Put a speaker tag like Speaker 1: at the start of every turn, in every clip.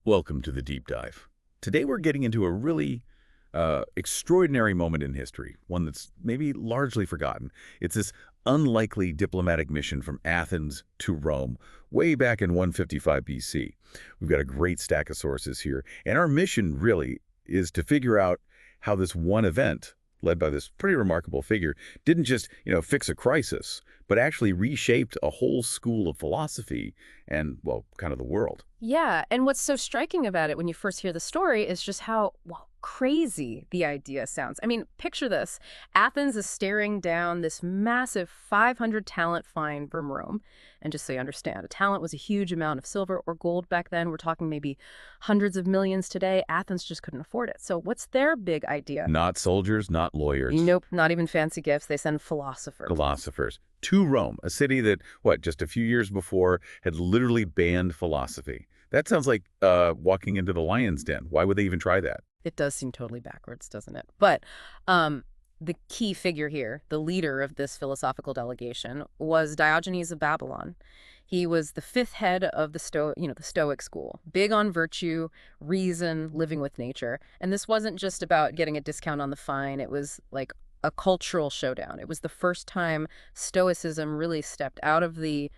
Speaker 1: Welcome to the deep dive. Today we're getting into a really extraordinary moment in history, one that's maybe largely forgotten. It's this unlikely diplomatic mission from Athens to Rome way back in 155 BC. We've got a great stack of sources here, and our mission really is to figure out how this one event, led by this pretty remarkable figure, didn't just, fix a crisis, but actually reshaped a whole school of philosophy and, well, kind of the world.
Speaker 2: Yeah, and what's so striking about it when you first hear the story is just how, crazy the idea sounds. I mean, picture this. Athens is staring down this massive 500 talent fine from Rome. And just so you understand, a talent was a huge amount of silver or gold back then. We're talking maybe hundreds of millions today. Athens just couldn't afford it. So what's their big idea?
Speaker 1: Not soldiers, not lawyers.
Speaker 2: Nope, not even fancy gifts. They send philosophers.
Speaker 1: Philosophers. To Rome, a city that, just a few years before had literally banned philosophy. That sounds like walking into the lion's den. Why would they even try that?
Speaker 2: It does seem totally backwards, doesn't it? But the key figure here, the leader of this philosophical delegation, was Diogenes of Babylon. He was the fifth head of the Stoic school, big on virtue, reason, living with nature. And this wasn't just about getting a discount on the fine. It was like a cultural showdown. It was the first time Stoicism really stepped out of the,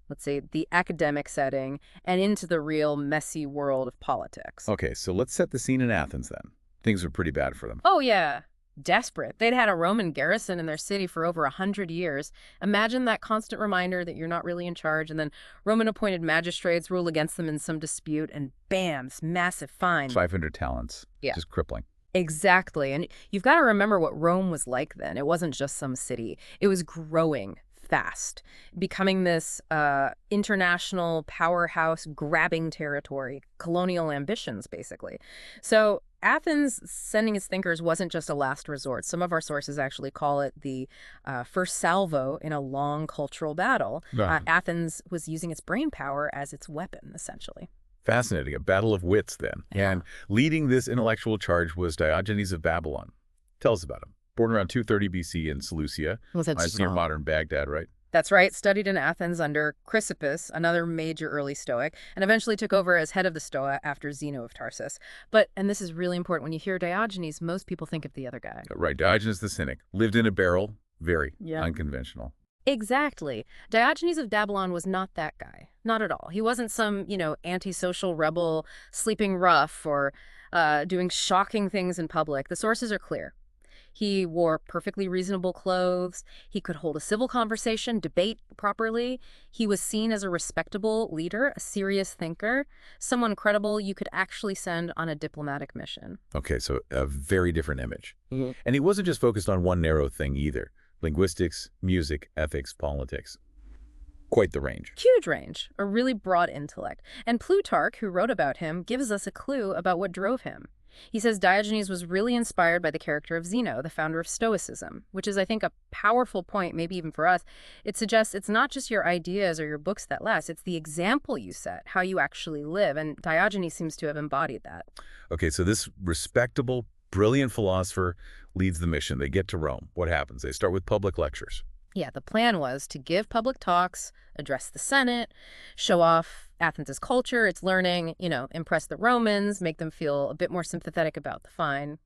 Speaker 2: let's say, the academic setting and into the real messy world of politics.
Speaker 1: Okay, so let's set the scene in Athens then. Things were pretty bad for them.
Speaker 2: Oh, yeah. Desperate. They'd had a Roman garrison in their city for over 100 years. Imagine that constant reminder that you're not really in charge, and then Roman-appointed magistrates rule against them in some dispute, and bam, this massive fine.
Speaker 1: 500 talents.
Speaker 2: Yeah.
Speaker 1: Just crippling.
Speaker 2: Exactly. And you've got to remember what Rome was like then. It wasn't just some city. It was growing fast, becoming this international powerhouse, grabbing territory, colonial ambitions, basically. So Athens sending its thinkers wasn't just a last resort. Some of our sources actually call it the first salvo in a long cultural battle. Athens was using its brain power as its weapon, essentially.
Speaker 1: Fascinating. A battle of wits, then.
Speaker 2: Yeah.
Speaker 1: And leading this intellectual charge was Diogenes of Babylon. Tell us about him. Born around 230 BC in Seleucia. That's near modern Baghdad, right?
Speaker 2: That's right. Studied in Athens under Chrysippus, another major early Stoic, and eventually took over as head of the Stoa after Zeno of Tarsus. But, and this is really important, when you hear Diogenes, most people think of the other guy.
Speaker 1: Right. Diogenes the Cynic. Lived in a barrel. Very unconventional.
Speaker 2: Exactly. Diogenes of Babylon was not that guy. Not at all. He wasn't some, antisocial rebel sleeping rough or doing shocking things in public. The sources are clear. He wore perfectly reasonable clothes. He could hold a civil conversation, debate properly. He was seen as a respectable leader, a serious thinker, someone credible you could actually send on a diplomatic mission.
Speaker 1: Okay, so a very different image.
Speaker 2: Mm-hmm.
Speaker 1: And he wasn't just focused on one narrow thing either. Linguistics, music, ethics, politics. Quite the range.
Speaker 2: Huge range, a really broad intellect. And Plutarch, who wrote about him, gives us a clue about what drove him. He says Diogenes was really inspired by the character of Zeno, the founder of Stoicism, which is, I think, a powerful point, maybe even for us. It suggests it's not just your ideas or your books that last, it's the example you set, how you actually live, and Diogenes seems to have embodied that.
Speaker 1: Okay, so this respectable, brilliant philosopher leads the mission. They get to Rome. What happens? They start with public lectures.
Speaker 2: Yeah, the plan was to give public talks, address the Senate, show off Athens' culture, its learning, impress the Romans, make them feel a bit more sympathetic about the fine.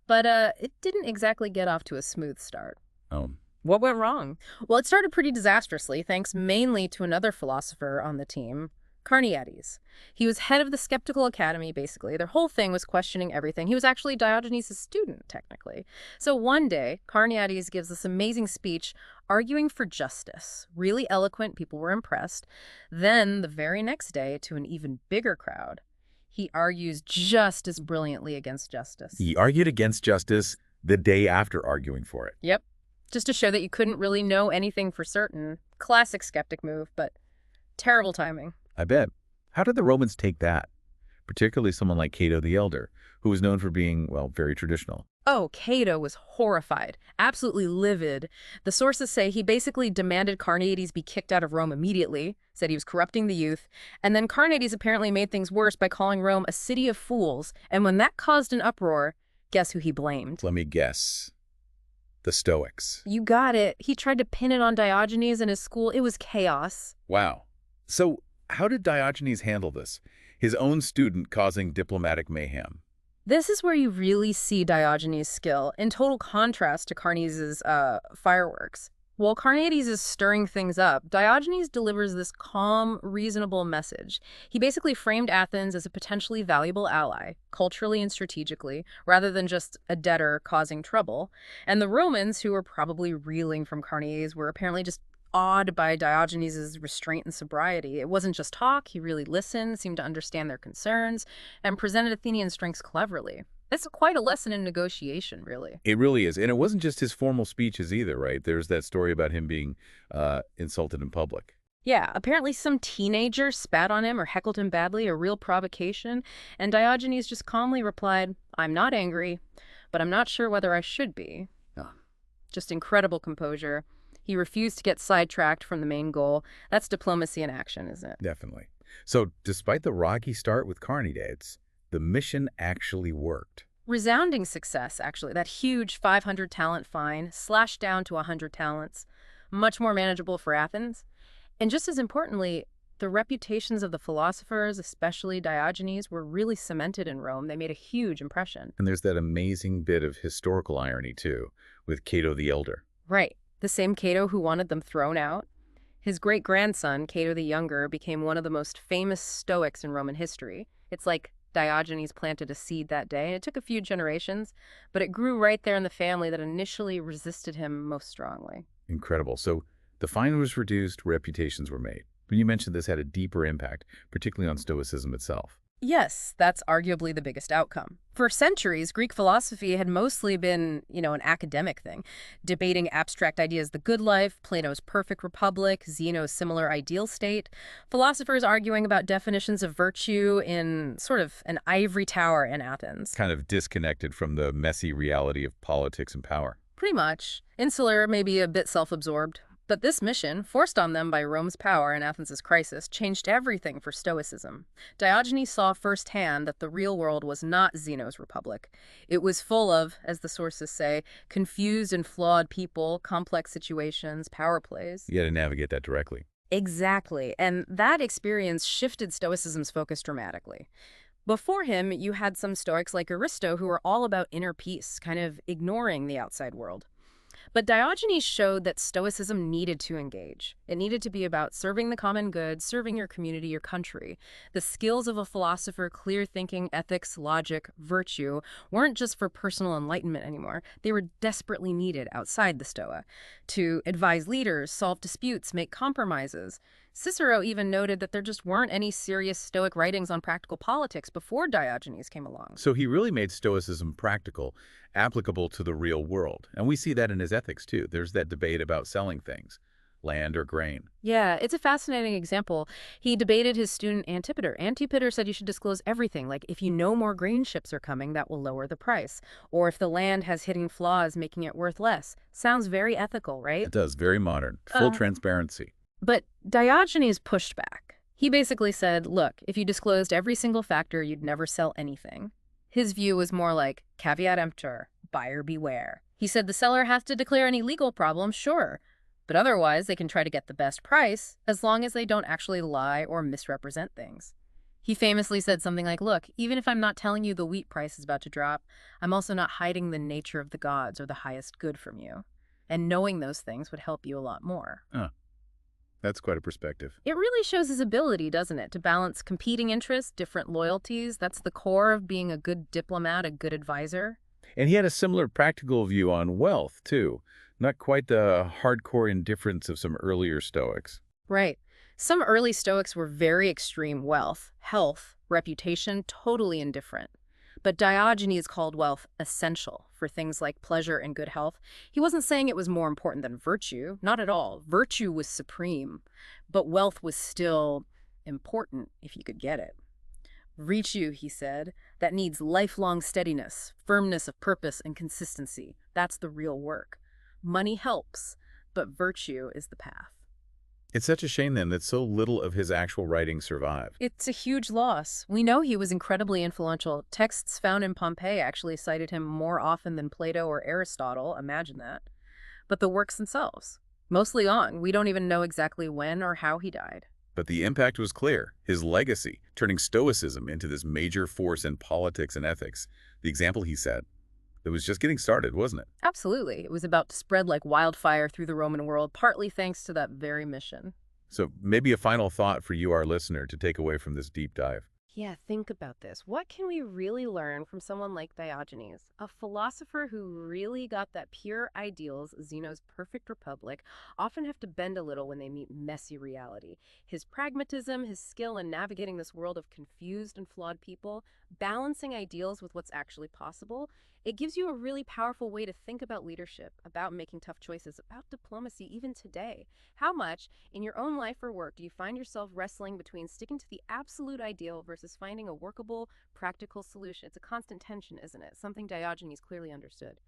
Speaker 2: But it didn't exactly get off to a smooth start.
Speaker 1: Oh.
Speaker 2: What went wrong? Well, it started pretty disastrously, thanks mainly to another philosopher on the team, Carneades. He was head of the Skeptical Academy, basically. Their whole thing was questioning everything. He was actually Diogenes' student, technically. So one day, Carneades gives this amazing speech arguing for justice. Really eloquent, people were impressed. Then, the very next day, to an even bigger crowd, he argues just as brilliantly against justice.
Speaker 1: He argued against justice the day after arguing for it.
Speaker 2: Yep. Just to show that you couldn't really know anything for certain. Classic skeptic move, but terrible timing.
Speaker 1: I bet. How did the Romans take that? Particularly someone like Cato the Elder, who was known for being, very traditional.
Speaker 2: Oh, Cato was horrified, absolutely livid. The sources say he basically demanded Carneades be kicked out of Rome immediately, said he was corrupting the youth, and then Carneades apparently made things worse by calling Rome a city of fools, and when that caused an uproar, guess who he blamed?
Speaker 1: Let me guess. The Stoics.
Speaker 2: You got it. He tried to pin it on Diogenes and his school. It was chaos.
Speaker 1: Wow. So how did Diogenes handle this? His own student causing diplomatic mayhem.
Speaker 2: This is where you really see Diogenes' skill, in total contrast to Carneades' fireworks. While Carneades is stirring things up, Diogenes delivers this calm, reasonable message. He basically framed Athens as a potentially valuable ally, culturally and strategically, rather than just a debtor causing trouble. And the Romans, who were probably reeling from Carneades, were apparently just awed by Diogenes' restraint and sobriety. It wasn't just talk, he really listened, seemed to understand their concerns, and presented Athenian strengths cleverly. It's quite a lesson in negotiation, really.
Speaker 1: It really is. And it wasn't just his formal speeches either, right? There's that story about him being insulted in public.
Speaker 2: Yeah, apparently some teenager spat on him or heckled him badly, a real provocation, and Diogenes just calmly replied, "I'm not angry, but I'm not sure whether I should be."
Speaker 1: Ah,
Speaker 2: Just incredible composure. He refused to get sidetracked from the main goal. That's diplomacy in action, isn't it?
Speaker 1: definitely. So despite the rocky start with Carneades, the mission actually worked.
Speaker 2: Resounding success, actually. That huge 500 talent fine slashed down to 100 talents, much more manageable for Athens. And just as importantly, the reputations of the philosophers, especially Diogenes, were really cemented in Rome. They made a huge impression.
Speaker 1: And there's that amazing bit of historical irony, too, with Cato the Elder.
Speaker 2: Right. The same Cato who wanted them thrown out. His great-grandson, Cato the Younger, became one of the most famous Stoics in Roman history. It's like Diogenes planted a seed that day, and it took a few generations, but it grew right there in the family that initially resisted him most strongly.
Speaker 1: Incredible. So the fine was reduced, reputations were made. But you mentioned this had a deeper impact, particularly on Stoicism itself.
Speaker 2: Yes, that's arguably the biggest outcome. For centuries, Greek philosophy had mostly been, an academic thing, debating abstract ideas, the good life, Plato's perfect republic, Zeno's similar ideal state, philosophers arguing about definitions of virtue in sort of an ivory tower in Athens.
Speaker 1: Kind of disconnected from the messy reality of politics and power.
Speaker 2: Pretty much. Insular, maybe a bit self-absorbed. But this mission, forced on them by Rome's power in Athens' crisis, changed everything for Stoicism. Diogenes saw firsthand that the real world was not Zeno's republic. It was full of, as the sources say, confused and flawed people, complex situations, power plays.
Speaker 1: You got to navigate that directly.
Speaker 2: Exactly. And that experience shifted Stoicism's focus dramatically. Before him, you had some Stoics like Aristo who were all about inner peace, kind of ignoring the outside world. But Diogenes showed that Stoicism needed to engage. It needed to be about serving the common good, serving your community, your country. The skills of a philosopher, clear thinking, ethics, logic, virtue, weren't just for personal enlightenment anymore. They were desperately needed outside the Stoa to advise leaders, solve disputes, make compromises. Cicero even noted that there just weren't any serious Stoic writings on practical politics before Diogenes came along.
Speaker 1: So he really made Stoicism practical, applicable to the real world. And we see that in his ethics, too. There's that debate about selling things, land or grain.
Speaker 2: Yeah, it's a fascinating example. He debated his student Antipater. Antipater said you should disclose everything, like if you know more grain ships are coming, that will lower the price. Or if the land has hidden flaws, making it worth less. Sounds very ethical, right?
Speaker 1: It does, very modern, full transparency.
Speaker 2: But Diogenes pushed back. He basically said, look, if you disclosed every single factor, you'd never sell anything. His view was more like, caveat emptor, buyer beware. He said the seller has to declare any legal problem, sure, but otherwise they can try to get the best price as long as they don't actually lie or misrepresent things. He famously said something like, look, even if I'm not telling you the wheat price is about to drop, I'm also not hiding the nature of the gods or the highest good from you. And knowing those things would help you a lot more.
Speaker 1: That's quite a perspective.
Speaker 2: It really shows his ability, doesn't it, to balance competing interests, different loyalties. That's the core of being a good diplomat, a good advisor.
Speaker 1: And he had a similar practical view on wealth, too. Not quite the hardcore indifference of some earlier Stoics.
Speaker 2: Right. Some early Stoics were very extreme: wealth, health, reputation, totally indifferent. But Diogenes called wealth essential for things like pleasure and good health. He wasn't saying it was more important than virtue. Not at all. Virtue was supreme, but wealth was still important if you could get it. Virtue, he said, that needs lifelong steadiness, firmness of purpose, and consistency. That's the real work. Money helps, but virtue is the path.
Speaker 1: It's such a shame, then, that so little of his actual writing survived.
Speaker 2: It's a huge loss. We know he was incredibly influential. Texts found in Pompeii actually cited him more often than Plato or Aristotle. Imagine that. But the works themselves, mostly on. We don't even know exactly when or how he died.
Speaker 1: But the impact was clear. His legacy, turning Stoicism into this major force in politics and ethics. The example he set, that was just getting started, wasn't it?
Speaker 2: Absolutely. It was about to spread like wildfire through the Roman world, partly thanks to that very mission.
Speaker 1: So maybe a final thought for you, our listener, to take away from this deep dive.
Speaker 2: Yeah, think about this. What can we really learn from someone like Diogenes, a philosopher who really got that pure ideals Zeno's perfect republic often have to bend a little when they meet messy reality? His pragmatism, his skill in navigating this world of confused and flawed people, balancing ideals with what's actually possible, it gives you a really powerful way to think about leadership, about making tough choices, about diplomacy even today. How much in your own life or work do you find yourself wrestling between sticking to the absolute ideal versus finding a workable, practical solution? It's a constant tension, isn't it? Something Diogenes clearly understood.